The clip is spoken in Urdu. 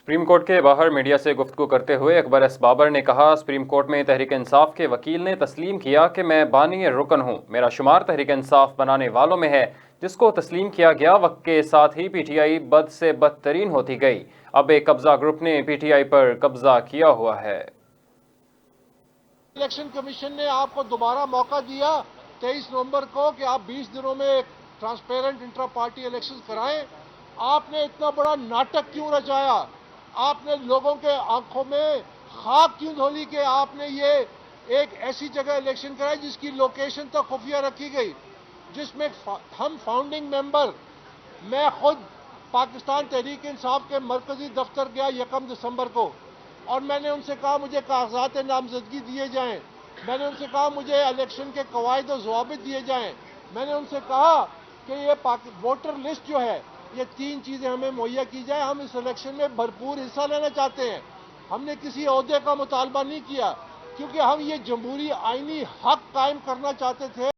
سپریم کورٹ کے باہر میڈیا سے گفتگو کرتے ہوئے اکبر ایس بابر نے کہا، سپریم کورٹ میں تحریک انصاف کے وکیل نے تسلیم کیا کہ میں بانی رکن ہوں۔ میرا شمار تحریک انصاف بنانے والوں میں ہے، جس کو تسلیم کیا گیا۔ وقت کے ساتھ ہی پی ٹی آئی بد سے بدترین ہوتی گئی۔ اب ایک قبضہ گروپ نے پی ٹی آئی پر قبضہ کیا ہوا ہے۔ الیکشن کمیشن نے آپ کو دوبارہ موقع دیا 23 نومبر کو کہ آپ 20 دنوں میں ایک ٹرانسپیرنٹ انٹرا پارٹی الیکشن کرائیں۔ آپ نے اتنا بڑا ناٹک کیوں رچایا؟ آپ نے لوگوں کے آنکھوں میں خاک کیوں دھولی کہ آپ نے یہ ایک ایسی جگہ الیکشن کرائی جس کی لوکیشن تک خفیہ رکھی گئی، جس میں ہم فاؤنڈنگ ممبر، میں خود پاکستان تحریک انصاف کے مرکزی دفتر گیا 1 دسمبر کو، اور میں نے ان سے کہا مجھے کاغذات نامزدگی دیے جائیں، میں نے ان سے کہا مجھے الیکشن کے قواعد و ضوابط دیے جائیں، میں نے ان سے کہا کہ یہ ووٹر لسٹ جو ہے، یہ 3 چیزیں ہمیں مہیا کی جائیں، ہم اس الیکشن میں بھرپور حصہ لینا چاہتے ہیں۔ ہم نے کسی عہدے کا مطالبہ نہیں کیا، کیونکہ ہم یہ جمہوری آئینی حق قائم کرنا چاہتے تھے